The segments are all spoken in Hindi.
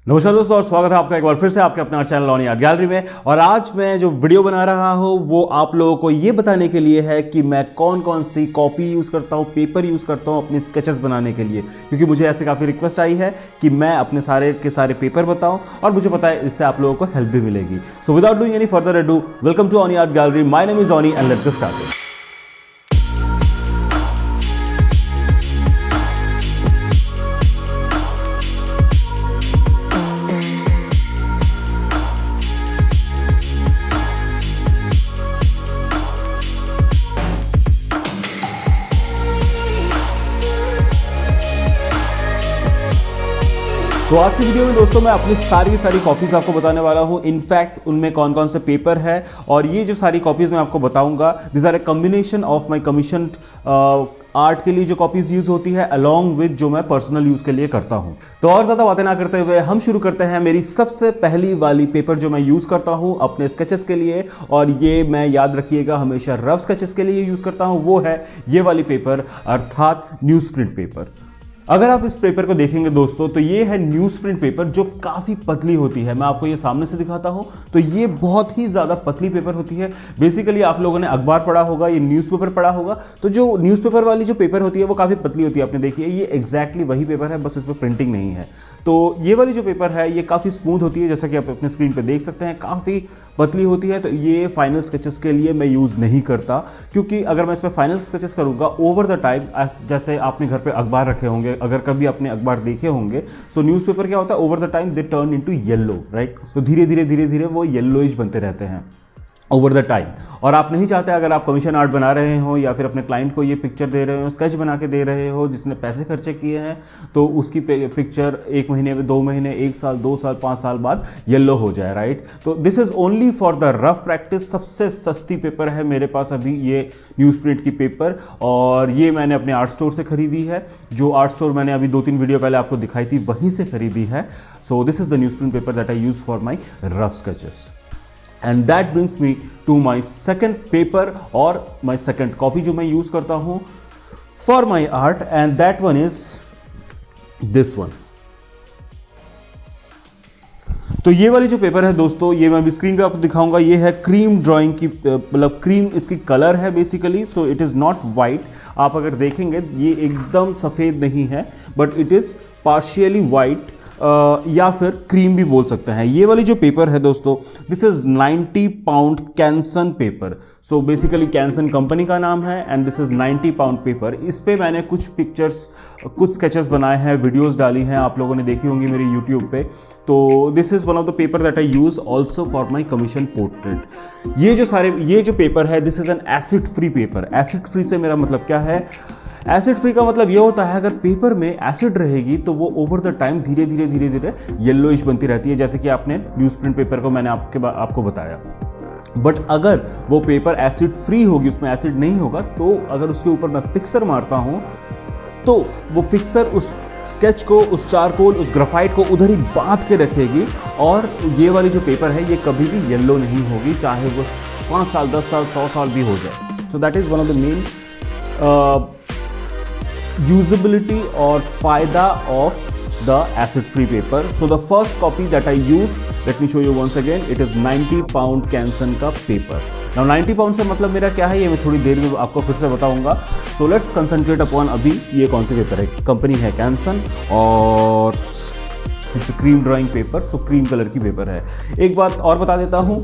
नमस्कार दोस्तों और स्वागत है आपका एक बार फिर से आपके अपने चैनल ऑन आर्ट गैलरी में। और आज मैं जो वीडियो बना रहा हूं वो आप लोगों को ये बताने के लिए है कि मैं कौन कौन सी कॉपी यूज़ करता हूं, पेपर यूज़ करता हूं अपने स्केचेस बनाने के लिए, क्योंकि मुझे ऐसे काफ़ी रिक्वेस्ट आई है कि मैं अपने सारे के सारे पेपर बताऊं और मुझे पता है इससे आप लोगों को हेल्प भी मिलेगी। So without doing any further ado, welcome to on art gallery. My name is Annie and let's get started. तो आज की वीडियो में दोस्तों मैं अपनी सारी कॉपीज आपको बताने वाला हूं। इनफैक्ट उनमें कौन कौन से पेपर है और ये जो सारी कॉपीज मैं आपको बताऊंगा, this are a combination of my commission art के लिए जो कॉपीज यूज होती है अलॉन्ग विद जो मैं पर्सनल यूज के लिए करता हूं। तो और ज्यादा बातें ना करते हुए हम शुरू करते हैं। मेरी सबसे पहली वाली पेपर जो मैं यूज करता हूं अपने स्केचेस के लिए, और ये मैं याद रखिएगा हमेशा रफ स्केचेस के लिए यूज करता हूं, वो है ये वाली पेपर अर्थात न्यूज प्रिंट पेपर। अगर आप इस पेपर को देखेंगे दोस्तों तो ये है न्यूज़ प्रिंट पेपर जो काफ़ी पतली होती है। मैं आपको ये सामने से दिखाता हूँ तो ये बहुत ही ज़्यादा पतली पेपर होती है। बेसिकली आप लोगों ने अखबार पढ़ा होगा, ये न्यूज़पेपर पढ़ा होगा, तो जो न्यूज़पेपर वाली जो पेपर होती है वो काफ़ी पतली होती है। आपने देखी है ये एग्जैक्टली वही पेपर है, बस इस पर प्रिंटिंग नहीं है। तो ये वाली जो पेपर है ये काफ़ी स्मूथ होती है, जैसा कि आप अपने स्क्रीन पर देख सकते हैं, काफ़ी पतली होती है। तो ये फाइनल स्केचेस के लिए मैं यूज़ नहीं करता, क्योंकि अगर मैं इस पर फाइनल स्केचेस करूँगा ओवर द टाइम, जैसे आपने घर पे अखबार रखे होंगे, अगर कभी आपने अखबार देखे होंगे, सो न्यूज़पेपर क्या होता है, over the time they turn into yellow, right. तो धीरे धीरे वो येलोइश बनते रहते हैं ओवर द टाइम। और आप नहीं चाहते, अगर आप कमीशन आर्ट बना रहे हो या फिर अपने क्लाइंट को ये पिक्चर दे रहे हो, स्केच बना के दे रहे हो जिसने पैसे खर्चे किए हैं, तो उसकी पिक्चर 1 महीने में, 2 महीने, 1 साल, 2 साल, 5 साल बाद येलो हो जाए, राइट। तो this is only for the rough practice. सबसे सस्ती पेपर है मेरे पास अभी ये न्यूज़ प्रिंट की पेपर, और ये मैंने अपने आर्ट स्टोर से खरीदी है। जो आर्ट स्टोर मैंने अभी 2-3 वीडियो पहले आपको दिखाई थी वहीं से खरीदी है। सो this is the news print paper that I use for my rough sketches. And that brings me to my second paper और my second copy जो मैं यूज करता हूं for my art, and that one is this one। तो ये वाली जो पेपर है दोस्तों, ये मैं अभी स्क्रीन पे आपको दिखाऊंगा, ये है क्रीम ड्राइंग की, मतलब क्रीम इसकी कलर है basically. So it is not white. आप अगर देखेंगे ये एकदम सफ़ेद नहीं है, but it is partially white, या फिर क्रीम भी बोल सकते हैं। ये वाली जो पेपर है दोस्तों, this is 90 pound Canson paper. So basically Canson company का नाम है, and this is 90 pound paper. इस पे मैंने कुछ पिक्चर्स, कुछ स्केचेस बनाए हैं, वीडियोस डाली हैं, आप लोगों ने देखी होंगी मेरी यूट्यूब पे। तो this is one of the paper that I use also for my commission portrait. ये जो पेपर है, this is an acid free paper. Acid free से मेरा मतलब क्या है? एसिड फ्री का मतलब ये होता है अगर पेपर में एसिड रहेगी तो वो ओवर द टाइम धीरे धीरे येलोइश बनती रहती है, जैसे कि आपने न्यूज़ प्रिंट पेपर को मैंने आपको बताया। बट अगर वो पेपर एसिड फ्री होगी, उसमें एसिड नहीं होगा, तो अगर उसके ऊपर मैं फिक्सर मारता हूँ तो वो फिक्सर उस स्केच को, उस चारकोल, उस ग्राफाइट को उधर ही बांध के रखेगी, और ये वाली जो पेपर है ये कभी भी येलो नहीं होगी, चाहे वो 5 साल, 10 साल, 100 साल भी हो जाए। सो that is one of the main usability or फायदा of the acid free paper. So the first copy that I use, let me show you once again, it is 90 pound Canson का paper. Now 90 pound से मतलब मेरा क्या है ये मैं थोड़ी देर में आपको फिर से बताऊंगा। So let's concentrate upon अभी ये कौन सी पेपर है। कंपनी है Canson और it's cream drawing paper, so cream colour की पेपर है। एक बात और बता देता हूँ,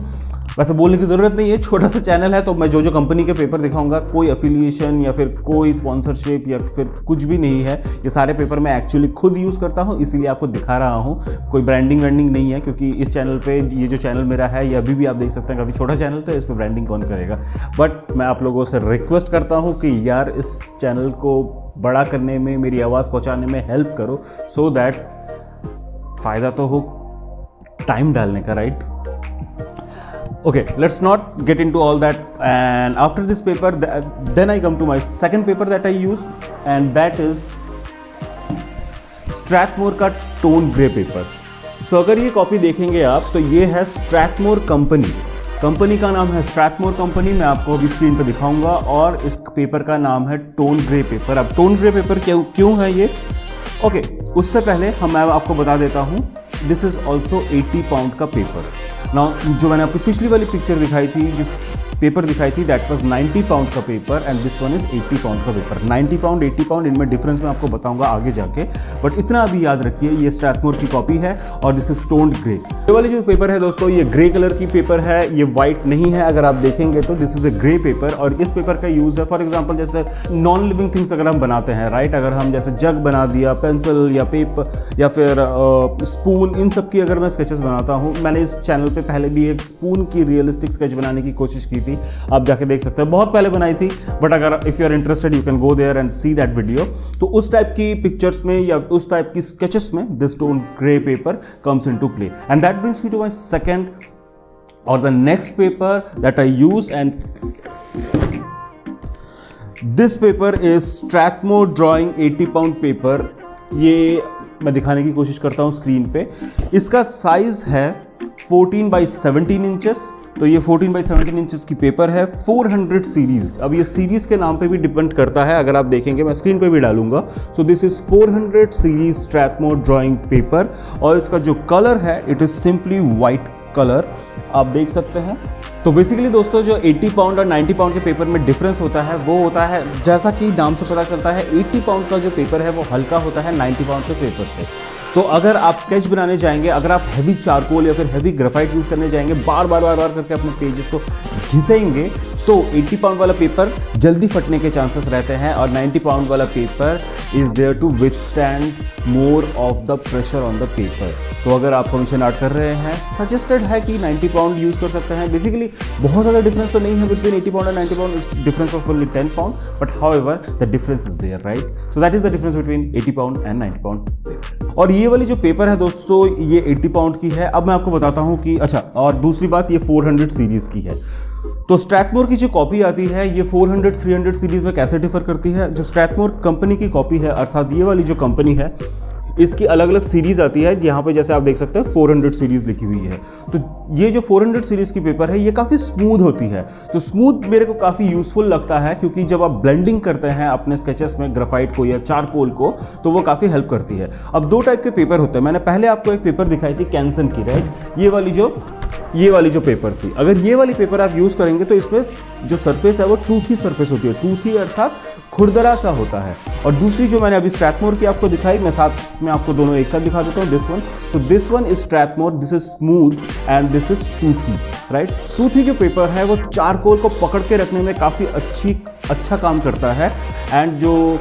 वैसे बोलने की ज़रूरत नहीं है, छोटा सा चैनल है, तो मैं जो कंपनी के पेपर दिखाऊंगा, कोई अफिलिएशन या फिर कोई स्पॉन्सरशिप या फिर कुछ भी नहीं है। ये सारे पेपर मैं एक्चुअली खुद यूज़ करता हूँ, इसीलिए आपको दिखा रहा हूँ। कोई ब्रांडिंग नहीं है, क्योंकि इस चैनल पे, ये जो चैनल मेरा है ये अभी भी आप देख सकते हैं काफ़ी छोटा चैनल, तो इस पर ब्रांडिंग कौन करेगा। बट मैं आप लोगों से रिक्वेस्ट करता हूँ कि यार इस चैनल को बड़ा करने में, मेरी आवाज़ पहुँचाने में हेल्प करो, सो दैट फ़ायदा तो हो टाइम डालने का, right. Okay, let's not get into all that. And after this paper, then I come to my second paper that I use, and that is Strathmore का टोन ग्रे पेपर। सो अगर ये कॉपी देखेंगे आप तो ये है स्ट्रैथमोर कंपनी का नाम है स्ट्रैथमोर कंपनी। मैं आपको अभी स्क्रीन पर दिखाऊंगा, और इस पेपर का नाम है टोन ग्रे पेपर। अब टोन ग्रे पेपर क्यों है ये? ओके, उससे पहले मैं आपको बता देता हूँ दिस इज ऑल्सो 80 पाउंड का पेपर। नाउ जो मैंने आपको पिछली वाली पिक्चर दिखाई थी, जिस पेपर दिखाई थी, दैट वाज 90 पाउंड का paper and this one is 80 pound का पेपर। 90 पाउंड 80 पाउंड, इनमें डिफरेंस मैं आपको बताऊंगा आगे जाके, बट इतना अभी याद रखिए ये स्ट्रैथमोर की कॉपी है और दिस इज टोन्ड ग्रे। ये वाली जो पेपर है दोस्तों, ये ग्रे कलर की पेपर है, ये व्हाइट नहीं है। अगर आप देखेंगे तो this is a grey paper और इस पेपर का यूज है फॉर एग्जाम्पल जैसे नॉन लिविंग थिंग्स अगर हम बनाते हैं, राइट, अगर हम जैसे जग बना दिया, पेंसिल या पेपर या फिर स्पून, इन सब की अगर मैं स्केचेस बनाता हूँ। मैंने इस चैनल पे पहले भी एक स्पून की रियलिस्टिक स्केच बनाने की कोशिश की थी, आप जाके देख सकते हैं, बहुत पहले बनाई थी, बट अगर if you are interested you can go there and see that video. तो उस टाइप की पिक्चर्स में या उस टाइप की स्केचेस में this tone grey paper comes into play and that brings me to my second और the next paper that I use and this paper is Strathmore drawing 80 pound paper. ये मैं दिखाने की कोशिश करता हूं स्क्रीन पे। इसका साइज है 14 बाई 17 इंचेस। तो ये 14 बाई 17 इंचेस की पेपर है, 400 सीरीज। अब ये सीरीज के नाम पे भी डिपेंड करता है, अगर आप देखेंगे मैं स्क्रीन पे भी डालूंगा। So this is 400 series Strathmore drawing paper और इसका जो कलर है it is simply white colour, आप देख सकते हैं। तो बेसिकली दोस्तों जो 80 पाउंड और 90 पाउंड के पेपर में डिफरेंस होता है वो होता है, जैसा कि नाम से पता चलता है, 80 पाउंड का जो पेपर है वो हल्का होता है 90 पाउंड के पेपर से। तो अगर आप स्केच बनाने जाएंगे, अगर आप हैवी चारकोल या फिर हैवी ग्रेफाइट यूज करने जाएंगे, बार बार करके अपने पेजेस को घिसेंगे, तो 80 पाउंड वाला पेपर जल्दी फटने के चांसेस रहते हैं और 90 पाउंड वाला paper is there to withstand more of the pressure on the paper. तो अगर आप कमीशन आर्ट कर रहे हैं, सजेस्टेड है कि 90 पाउंड यूज कर सकते हैं। बेसिकली बहुत ज़्यादा डिफरेंस तो नहीं है बिटवीन 80 पाउंड और 90 pound, it's difference of only 10 pound, but however the difference is there, right. So that is the difference between 80 pound and 90 pound. और ये वाली जो पेपर है दोस्तों ये 80 पाउंड की है। अब मैं आपको बताता हूँ कि अच्छा, और दूसरी बात, ये 400 सीरीज की है। तो स्ट्रैथमोर की जो कॉपी आती है ये 400 300 सीरीज में कैसे डिफर करती है? जो स्ट्रैथमोर कंपनी की कॉपी है, अर्थात ये वाली जो कंपनी है, इसकी अलग अलग सीरीज आती है। यहाँ पे जैसे आप देख सकते हैं 400 सीरीज लिखी हुई है। तो ये जो 400 सीरीज की पेपर है ये काफ़ी स्मूथ होती है। तो स्मूथ मेरे को काफ़ी यूजफुल लगता है क्योंकि जब आप ब्लेंडिंग करते हैं अपने स्केचेस में ग्राफाइट को या चारकोल को, तो वो काफ़ी हेल्प करती है। अब दो टाइप के पेपर होते हैं। मैंने पहले आपको एक पेपर दिखाई थी कैंसन की, राइट, ये वाली जो पेपर थी। अगर ये वाली पेपर आप यूज़ करेंगे तो इसमें जो सरफेस है वो टूथी सरफेस होती है, टूथी अर्थात खुरदरा सा होता है। और दूसरी जो मैंने अभी स्ट्रैथमोर की आपको दिखाई, मैं साथ में आपको दोनों एक साथ दिखा देता हूँ, this one. So this one is Strathmore, this is smooth and this is toothy, right. Toothy जो पेपर है वो चारकोल को पकड़ के रखने में काफ़ी अच्छा काम करता है एंड जो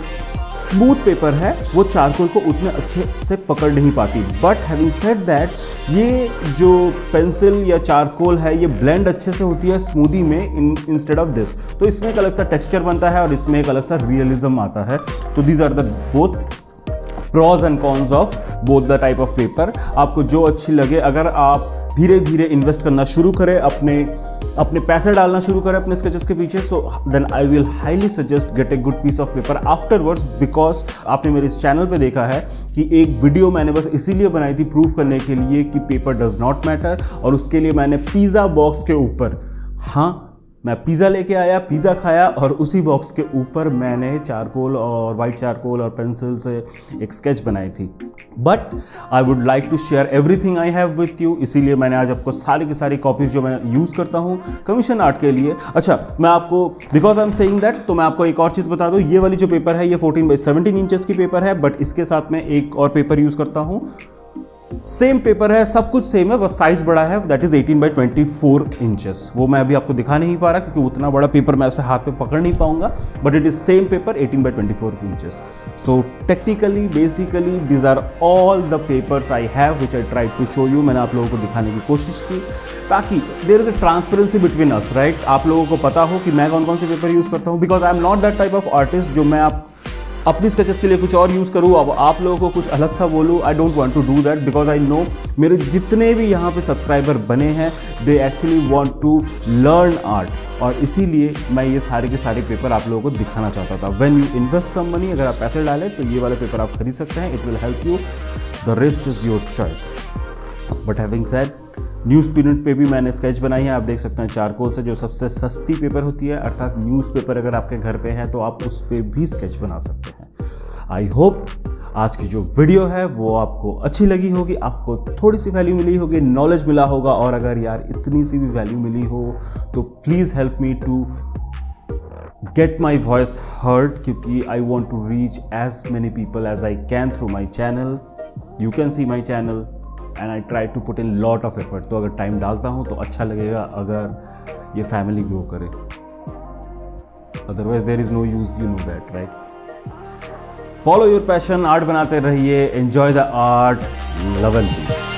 स्मूथ पेपर है वो चारकोल को उतने अच्छे से पकड़ नहीं पाती। बट हैविंग सेड दैट, ये जो पेंसिल या चारकोल है ये ब्लेंड अच्छे से होती है स्मूदी में इंस्टेड ऑफ दिस। तो इसमें एक अलग सा टेक्सचर बनता है और इसमें एक अलग सा रियलिज्म आता है। तो these are the both pros and cons of both the type of paper. आपको जो अच्छी लगे, अगर आप धीरे धीरे इन्वेस्ट करना शुरू करें, अपने पैसे डालना शुरू करें अपने स्केचेस के पीछे, so then I will highly suggest get a good piece of paper afterwards. Because आपने मेरे इस चैनल पे देखा है कि एक वीडियो मैंने बस इसीलिए बनाई थी प्रूव करने के लिए कि पेपर डज नॉट मैटर, और उसके लिए मैंने पिज़्ज़ा बॉक्स के ऊपर, हाँ मैं पिज़्ज़ा लेके आया, पिज़्ज़ा खाया और उसी बॉक्स के ऊपर मैंने चारकोल और वाइट चारकोल और पेंसिल से एक स्केच बनाई थी। But I would like to share everything I have with you, इसीलिए मैंने आज आपको सारी की सारी कॉपीज़ जो मैं यूज़ करता हूँ कमीशन आर्ट के लिए। अच्छा, मैं आपको because I am saying that, तो मैं आपको एक और चीज़ बता दूँ। ये वाली जो पेपर है ये 14 बाई 17 इंचेस की पेपर है, बट इसके साथ में एक और पेपर यूज़ करता हूँ। सेम पेपर है, सब कुछ सेम है, बस साइज बड़ा है, दैट इज 18 बाई 24 इंचेस। वो मैं अभी आपको दिखा नहीं पा रहा क्योंकि उतना बड़ा पेपर मैं ऐसे हाथ पे पकड़ नहीं पाऊंगा, but it is same paper 18 by 24 inches. So technically basically these are all the papers I have which I try to show you. मैंने आप लोगों को दिखाने की कोशिश की ताकि there is a transparency between us, right. आप लोगों को पता हो कि मैं कौन कौन से पेपर यूज करता हूँ, because I am not that type of artist जो मैं अपनी स्केचेस के लिए कुछ और यूज़ करूँ, अब आप लोगों को कुछ अलग सा बोलूँ। I don't want to do that because I know मेरे जितने भी यहाँ पे सब्सक्राइबर बने हैं they actually want to learn art, और इसीलिए मैं ये सारे के सारे पेपर आप लोगों को दिखाना चाहता था। When you invest some money, अगर आप पैसे डालें तो ये वाले पेपर आप खरीद सकते हैं, it will help you, the rest is your choice. But having said, news print पे भी मैंने स्केच बनाई है, आप देख सकते हैं चारकोल से, जो सबसे सस्ती पेपर होती है, अर्थात न्यूज़पेपर अगर आपके घर पे है तो आप उस पर भी स्केच बना सकते हैं। आई होप आज की जो वीडियो है वो आपको अच्छी लगी होगी, आपको थोड़ी सी वैल्यू मिली होगी, नॉलेज मिला होगा। और अगर यार इतनी सी भी वैल्यू मिली हो तो please help me to get my voice heard, क्योंकि I want to reach as many people as I can through my channel. You can see my channel and I try to put in lot of effort. तो अगर टाइम डालता हूँ तो अच्छा लगेगा अगर ये फैमिली ग्रो करे, otherwise there is no use, you know that right. Follow your passion, art बनाते रहिए, enjoy the art, love and piece.